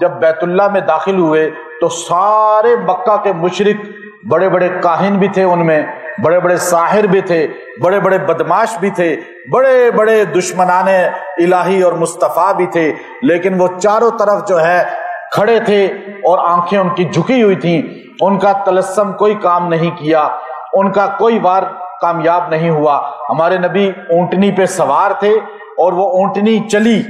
جب بیت اللہ میں داخل ہوئے تو سارے مکہ کے مشرک، بڑے بڑے کاہن بھی تھے ان میں، بڑے بڑے ساحر بھی تھے، بڑے بڑے بدماش بھی تھے، بڑے بڑے دشمنان الہی اور مصطفیٰ بھی تھے، لیکن وہ چاروں طرف جو ہے کھڑے تھے اور آنکھیں ان کی جھکی ہوئی تھیں۔ ان کا طلسم کوئی کام نہیں کیا، ان کا کوئی وار کامیاب نہیں ہوا۔ ہمارے نبی اونٹنی پہ سوار تھے اور وہ اونٹنی چلی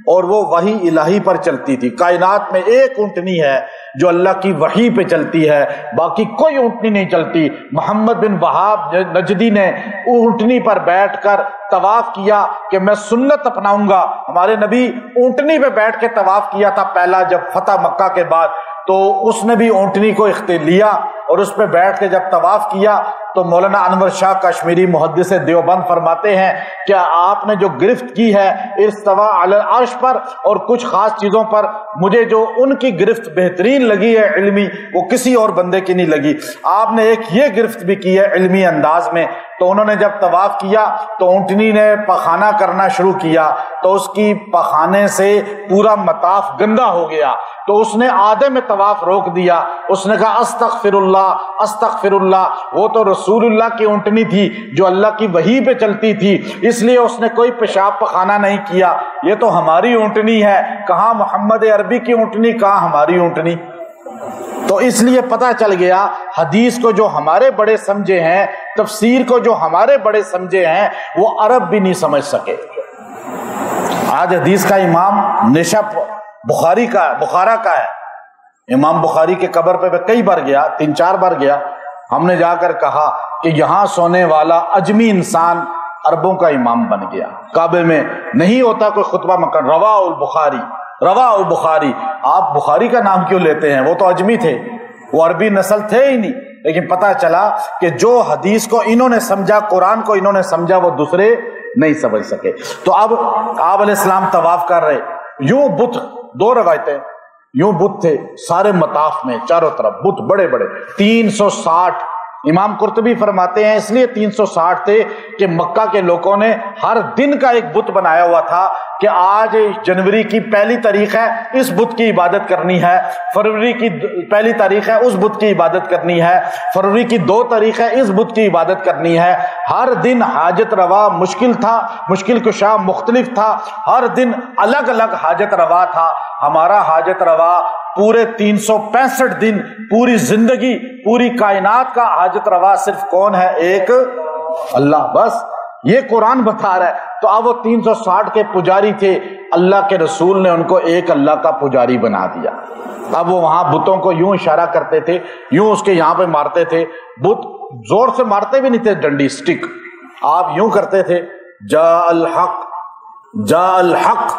اور وہ وحی الہی پر چلتی تھی۔ کائنات میں ایک اونٹنی ہے جو اللہ کی وحی پہ چلتی ہے، باقی کوئی اونٹنی نہیں چلتی۔ محمد بن وہاب نجدی نے اونٹنی پر بیٹھ کر طواف کیا کہ میں سنت اپناؤں گا۔ ہمارے نبی اونٹنی پہ بیٹھ کے طواف کیا تھا پہلا، جب فتح مکہ کے بعد، تو اس نے بھی اونٹنی کو اختیار لیا اور اس پہ بیٹھ کے جب طواف کیا تو مولانا انور شاہ کشمیری محدث دیوبند فرماتے ہیں کہ آپ نے جو گرفت کی ہے استوا علی العرش پر اور کچھ خاص چیزوں پر، مجھے جو ان کی گرفت بہترین لگی ہے علمی، وہ کسی اور بندے کی نہیں لگی۔ آپ نے ایک یہ گرفت بھی کی ہے علمی انداز میں۔ تو انہوں نے جب طواف کیا تو اونٹنی نے پخانہ کرنا شروع کیا تو اس کی پخانے سے پورا مطاف گندا ہو گیا، تو اس نے آدھے میں طواف روک دیا۔ اس نے کہا استغفر اللہ استغفر اللہ۔ وہ تو رسول اللہ کی اونٹنی تھی جو اللہ کی وحی پہ چلتی تھی، اس لیے اس نے کوئی پیشاب پخانہ نہیں کیا۔ یہ تو ہماری اونٹنی ہے، کہاں محمد عربی کی اونٹنی، کہاں ہماری اونٹنی۔ تو اس لیے پتہ چل گیا حدیث کو جو ہمارے بڑے سمجھے ہیں، تفسیر کو جو ہمارے بڑے سمجھے ہیں، وہ عرب بھی نہیں سمجھ سکے۔ آج حدیث کا امام نشب بخارا کا ہے۔ امام بخاری کے قبر پہ میں کئی بار گیا، 3-4 بار گیا۔ ہم نے جا کر کہا کہ یہاں سونے والا اجمی انسان عربوں کا امام بن گیا۔ کعبے میں نہیں ہوتا کوئی خطبہ مکہ، رواہ البخاری۔ آپ بخاری کا نام کیوں لیتے ہیں؟ وہ تو اجمی تھے، وہ عربی نسل تھے ہی نہیں۔ لیکن پتہ چلا کہ جو حدیث کو انہوں نے سمجھا، قرآن کو انہوں نے سمجھا، وہ دوسرے نہیں سمجھ سکے۔ تو اب آپ علیہ السلام طواف کر رہے، یوں بت، 2 روایتیں، یوں بت تھے سارے مطاف میں، چاروں طرف بت بڑے بڑے، 360۔ امام قرطبی فرماتے ہیں اس لیے 360 تھے کہ مکہ کے لوگوں نے ہر دن کا ایک بت بنایا ہوا تھا کہ آج جنوری کی 1 تاریخ ہے، اس بت کی عبادت کرنی ہے، فروری کی 1 تاریخ ہے، اس بت کی عبادت کرنی ہے، فروری کی 2 تاریخ ہے، اس بت کی عبادت کرنی ہے۔ ہر دن حاجت روا مشکل تھا، مشکل کشا مختلف تھا، ہر دن الگ الگ حاجت روا تھا۔ ہمارا حاجت روا پورے 365 دن، پوری زندگی، پوری کائنات کا حاجت روا صرف کون ہے؟ ایک اللہ، بس یہ قرآن بتا رہا ہے۔ تو اب وہ 360 کے پجاری تھے، اللہ کے رسول نے ان کو ایک اللہ کا پجاری بنا دیا۔ اب وہ وہاں بتوں کو یوں اشارہ کرتے تھے، یوں اس کے یہاں پہ مارتے تھے۔ بت زور سے مارتے بھی نہیں تھے، ڈنڈی سٹک، آپ یوں کرتے تھے، جاء الحق جاء الحق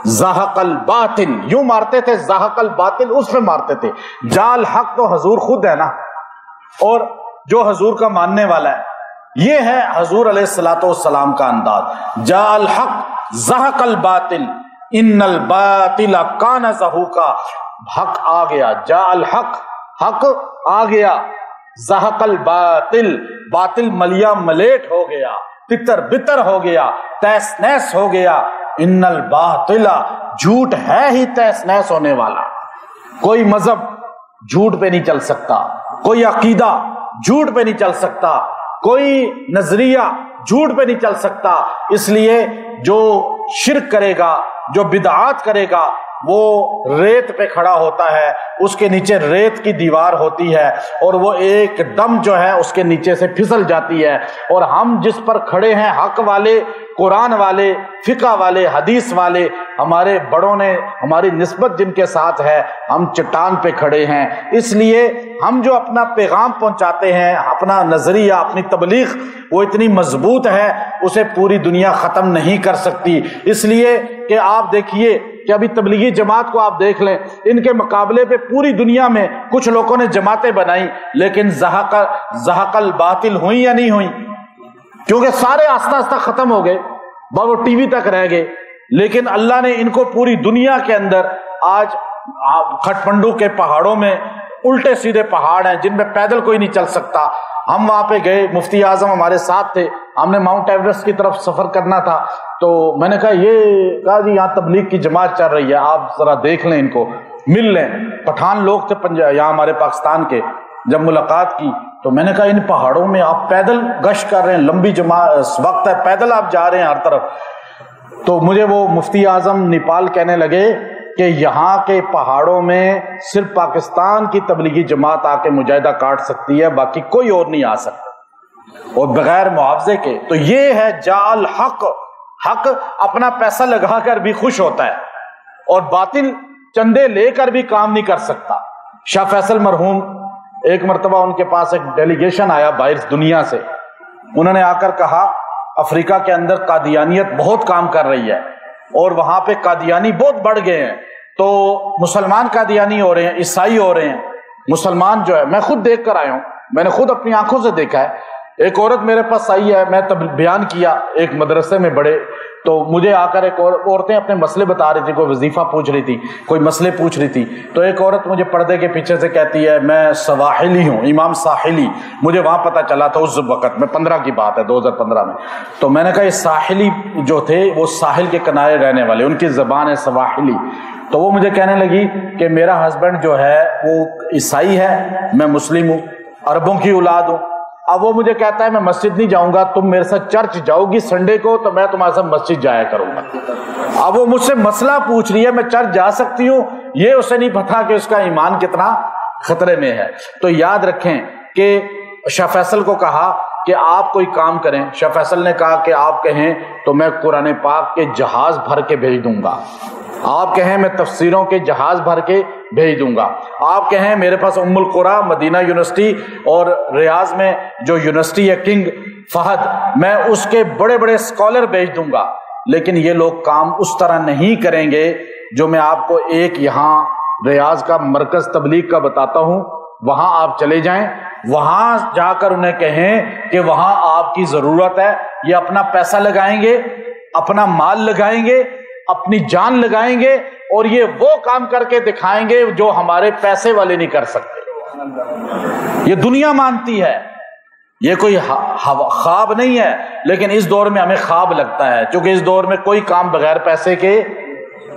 زہق الباطل، یوں مارتے تھے، زہق الباطل اس پہ مارتے تھے۔ جاء الحق تو حضور خود ہے نا، اور جو حضور کا ماننے والا ہے، یہ ہے حضور علیہ الصلوۃ والسلام کا انداز۔ جاء الحق زہق الباطل ان الباطل کان زہوقا، حق آ گیا، جاء الحق، حق آ گیا، زہق الباطل، باطل ملیا ملیٹ ہو گیا، تتر بتر ہو گیا، تیس نیس ہو گیا۔ ان الباطل، جھوٹ ہے ہی تیس نیس ہونے والا۔ کوئی مذہب جھوٹ پہ نہیں چل سکتا، کوئی عقیدہ جھوٹ پہ نہیں چل سکتا، کوئی نظریہ جھوٹ پہ نہیں چل سکتا۔ اس لیے جو شرک کرے گا، جو بدعات کرے گا، وہ ریت پہ کھڑا ہوتا ہے، اس کے نیچے ریت کی دیوار ہوتی ہے اور وہ ایک دم جو ہے اس کے نیچے سے پھسل جاتی ہے۔ اور ہم جس پر کھڑے ہیں، حق والے، قرآن والے، فقہ والے، حدیث والے، ہمارے بڑوں نے ہماری نسبت جن کے ساتھ ہے، ہم چٹان پہ کھڑے ہیں۔ اس لیے ہم جو اپنا پیغام پہنچاتے ہیں، اپنا نظریہ، اپنی تبلیغ، وہ اتنی مضبوط ہے، اسے پوری دنیا ختم نہیں کر سکتی۔ اس لیے کہ آپ دیکھیے کہ ابھی تبلیغی جماعت کو آپ دیکھ لیں، ان کے مقابلے پہ پوری دنیا میں کچھ لوگوں نے جماعتیں بنائی، لیکن زہق الباطل ہوئی یا نہیں ہوئی؟ کیونکہ سارے آہستہ آہستہ ختم ہو گئے، وہ ٹی وی تک رہ گئے۔ لیکن اللہ نے ان کو پوری دنیا کے اندر، آج کھٹمنڈو کے پہاڑوں میں الٹے سیدھے پہاڑ ہیں جن میں پیدل کوئی نہیں چل سکتا۔ ہم وہاں پہ گئے، مفتی اعظم ہمارے ساتھ تھے، ہم نے ماؤنٹ ایوریسٹ کی طرف سفر کرنا تھا، تو میں نے کہا جی یہاں تبلیغ کی جماعت چل رہی ہے، آپ ذرا دیکھ لیں ان کو۔ مل لیں. پٹھان لوگ تھے یہاں ہمارے پاکستان کے. جب ملاقات کی تو میں نے کہا ان پہاڑوں میں آپ پیدل گشت کر رہے ہیں, لمبی وقت ہے, پیدل آپ جا رہے ہیں ہر طرف. تو مجھے وہ مفتی اعظم نیپال کہنے لگے کہ یہاں کے پہاڑوں میں صرف پاکستان کی تبلیغی جماعت آ کے مجاہدہ کاٹ سکتی ہے, باقی کوئی اور نہیں آ سکتا, اور بغیر معاوضے کے. تو یہ ہے جاء الحق, حق اپنا پیسہ لگا کر بھی خوش ہوتا ہے اور باطل چندے لے کر بھی کام نہیں کر سکتا. شاہ فیصل مرحوم ایک مرتبہ ان کے پاس ایک ڈیلیگیشن آیا باہر دنیا سے. انہوں نے آ کر کہا افریقہ کے اندر قادیانیت بہت کام کر رہی ہے اور وہاں پہ قادیانی بہت بڑھ گئے ہیں, تو مسلمان قادیانی ہو رہے ہیں, عیسائی ہو رہے ہیں. مسلمان جو ہے, میں خود دیکھ کر آیا ہوں, میں نے خود اپنی آنکھوں سے دیکھا ہے. ایک عورت میرے پاس آئی ہے, میں بیان کیا ایک مدرسے میں بڑے, تو مجھے آ کر ایک عورتیں اپنے مسئلے بتا رہی تھی, کوئی وظیفہ پوچھ رہی تھی, کوئی مسئلے پوچھ رہی تھی. تو ایک عورت مجھے پردے کے پیچھے سے کہتی ہے میں سواحلی ہوں, امام ساحلی. مجھے وہاں پتہ چلا تھا اس وقت میں 15 کی بات ہے 2015 میں. تو میں نے کہا یہ ساحلی جو تھے وہ ساحل کے کنارے رہنے والے, ان کی زبان ہے سواحلی. تو وہ مجھے کہنے لگی کہ میرا ہسبینڈ جو ہے وہ عیسائی ہے, میں مسلم ہوں, عربوں کی اولاد ہوں. اب وہ مجھے کہتا ہے میں مسجد نہیں جاؤں گا, تم میرے ساتھ چرچ جاؤ گی سنڈے کو تو میں تمہارے ساتھ مسجد جایا کروں گا. اب وہ مجھ سے مسئلہ پوچھ رہی ہے, میں چرچ جا سکتی ہوں, یہ اسے نہیں پتا کہ اس کا ایمان کتنا خطرے میں ہے. تو یاد رکھیں کہ شاہ فیصل کو کہا کہ آپ کوئی کام کریں. شاہ فیصل نے کہا کہ آپ کہیں تو میں قرآن پاک کے جہاز بھر کے بھیج دوں گا, آپ کہیں میں تفسیروں کے جہاز بھر کے بھیج دوں گا, آپ کہیں میرے پاس ام القرا مدینہ یونیورسٹی اور ریاض میں جو یونیورسٹی ہے کنگ فہد, میں اس کے بڑے بڑے اسکالر بھیج دوں گا. لیکن یہ لوگ کام اس طرح نہیں کریں گے جو میں آپ کو ایک یہاں ریاض کا مرکز تبلیغ کا بتاتا ہوں. وہاں آپ چلے جائیں, وہاں جا کر انہیں کہیں کہ وہاں آپ کی ضرورت ہے, یہ اپنا پیسہ لگائیں گے, اپنا مال لگائیں گے, اپنی جان لگائیں گے, اور یہ وہ کام کر کے دکھائیں گے جو ہمارے پیسے والے نہیں کر سکتے. یہ دنیا مانتی ہے, یہ کوئی خواب نہیں ہے, لیکن اس دور میں ہمیں خواب لگتا ہے, کیونکہ اس دور میں کوئی کام بغیر پیسے کے,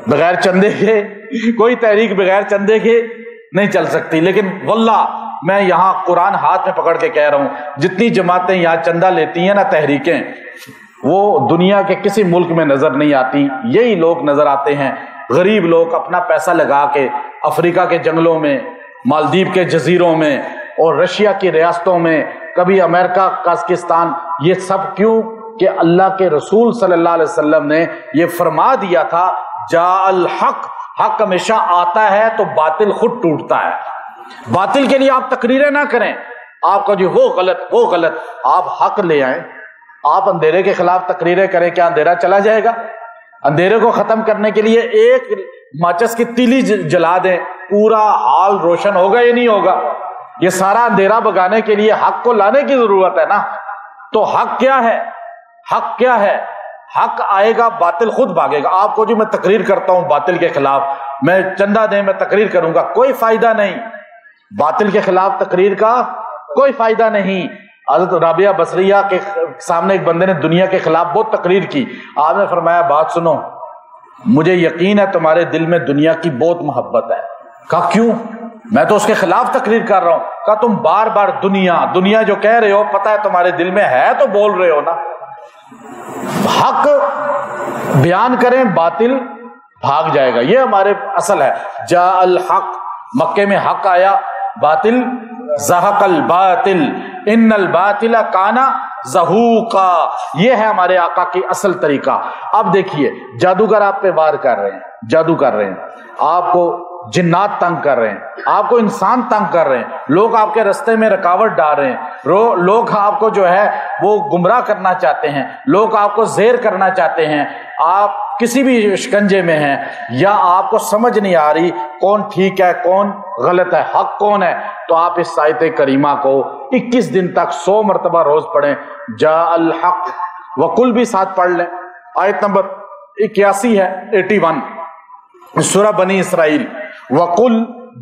بغیر چندے کے, کوئی تحریک بغیر چندے کے نہیں چل سکتی. لیکن واللہ میں یہاں قرآن ہاتھ میں پکڑ کے کہہ رہا ہوں, جتنی جماعتیں یہاں چندہ لیتی ہیں نا تحریکیں, وہ دنیا کے کسی ملک میں نظر نہیں آتی. یہی لوگ نظر آتے ہیں, غریب لوگ اپنا پیسہ لگا کے افریقہ کے جنگلوں میں, مالدیپ کے جزیروں میں اور رشیا کی ریاستوں میں, کبھی امریکہ, قازقستان. یہ سب کیوں کہ اللہ کے رسول صلی اللہ علیہ وسلم نے یہ فرما دیا تھا جاء الحق, حق ہمیشہ آتا ہے تو باطل خود ٹوٹتا ہے. باطل کے لیے آپ تقریریں نہ کریں, آپ کا جو وہ غلط وہ غلط, آپ حق لے آئیں. آپ اندھیرے کے خلاف تقریریں کریں, کیا اندھیرا چلا جائے گا؟ اندھیرے کو ختم کرنے کے لیے ایک ماچس کی تیلی جلا دیں, پورا حال روشن ہوگا یا نہیں ہوگا؟ یہ سارا اندھیرا بگانے کے لیے حق کو لانے کی ضرورت ہے نا. تو حق کیا ہے؟ حق کیا ہے؟ حق آئے گا, باطل خود بھاگے گا. آپ کو جو میں تقریر کرتا ہوں باطل کے خلاف, میں چندہ دیں میں تقریر کروں گا, کوئی فائدہ نہیں. باطل کے خلاف تقریر کا کوئی فائدہ نہیں. حضرت رابعہ بصریہ کے سامنے ایک بندے نے دنیا کے خلاف بہت تقریر کی. آپ نے فرمایا بات سنو, مجھے یقین ہے تمہارے دل میں دنیا کی بہت محبت ہے. کہا کیوں؟ میں تو اس کے خلاف تقریر کر رہا ہوں. کہا تم بار بار دنیا دنیا جو کہہ رہے ہو, پتہ ہے تمہارے دل میں ہے تو بول رہے ہو نا. حق بیان کریں, باطل بھاگ جائے گا. یہ ہمارے اصل ہے. جاء الحق, مکے میں حق آیا, باطل زہق الباطل ان الباطل کان زہوقا. یہ ہے ہمارے آقا کی اصل طریقہ. اب دیکھیے, جادوگر آپ پہ وار کر رہے ہیں, جادو کر رہے ہیں, آپ کو جنات تنگ کر رہے ہیں, آپ کو انسان تنگ کر رہے ہیں, لوگ آپ کے رستے میں رکاوٹ ڈال رہے ہیں, لوگ آپ کو جو ہے وہ گمراہ کرنا چاہتے ہیں, لوگ آپ کو زیر کرنا چاہتے ہیں, آپ کسی بھی شکنجے میں ہیں, یا آپ کو سمجھ نہیں آ رہی کون ٹھیک ہے کون غلط ہے, حق کون ہے, تو آپ اس آیت کریمہ کو 21 دن تک 100 مرتبہ روز پڑھیں. جاء الحق, وقل بھی ساتھ پڑھ لیں. آیت نمبر 81 ہے, 81 سورہ بنی اسرائیل. وقل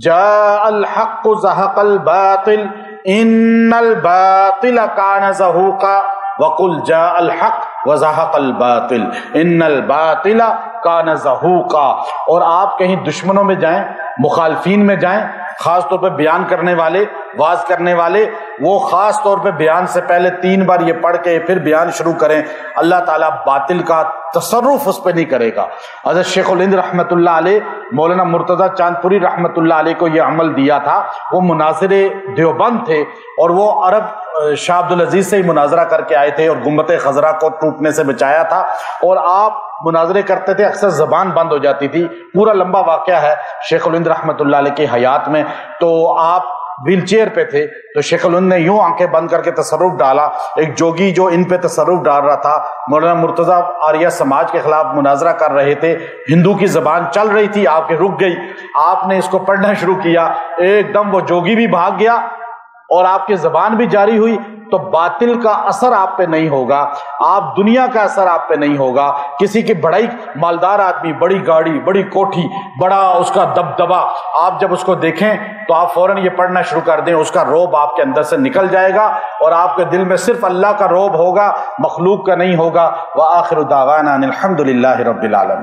جاء الحق زہق الباطل ان الباطل کان زہوقا. وقل جاء الحق وزہق الباطل ان الباطل کان زہوقا، اور آپ کہیں دشمنوں میں جائیں، مخالفین میں جائیں، خاص طور پہ بیان کرنے والے، واز کرنے والے، وہ خاص طور پہ بیان سے پہلے 3 بار یہ پڑھ کے پھر بیان شروع کریں، اللہ تعالیٰ باطل کا تصرف اس پہ نہیں کرے گا۔ حضرت شیخ الہند رحمۃ اللہ علیہ، مولانا مرتضیٰ چاند پوری رحمۃ اللہ علیہ کو یہ عمل دیا تھا۔ وہ مناظر دیوبند تھے اور وہ عرب شاہ عبد العزیز سے ہی مناظرہ کر کے آئے تھے اور گنبد خضرا کو ٹوٹنے سے بچایا تھا، اور آپ مناظرے کرتے تھے، اکثر زبان بند ہو جاتی تھی۔ پورا لمبا واقعہ ہے شیخ الہند رحمۃ اللہ علیہ کی حیات میں۔ تو آپ ویل چیئر پہ تھے تو شیخ الہند نے یوں آنکھیں بند کر کے تصرف ڈالا، ایک جوگی جو ان پہ تصرف ڈال رہا تھا، مولانا مرتضیٰ آریہ سماج کے خلاف مناظرہ کر رہے تھے، ہندو کی زبان چل رہی تھی، آپ کے رک گئی، آپ نے اس کو پڑھنا شروع کیا، ایک دم وہ جوگی بھی بھاگ گیا اور آپ کی زبان بھی جاری ہوئی۔ تو باطل کا اثر آپ پہ نہیں ہوگا، آپ دنیا کا اثر آپ پہ نہیں ہوگا۔ کسی کی بڑائی، مالدار آدمی، بڑی گاڑی، بڑی کوٹھی، بڑا اس کا دبدبا، آپ جب اس کو دیکھیں تو آپ فوراً یہ پڑھنا شروع کر دیں، اس کا روب آپ کے اندر سے نکل جائے گا اور آپ کے دل میں صرف اللہ کا روب ہوگا، مخلوق کا نہیں ہوگا۔ وآخر دعوانا ان الحمد للہ رب العالمین۔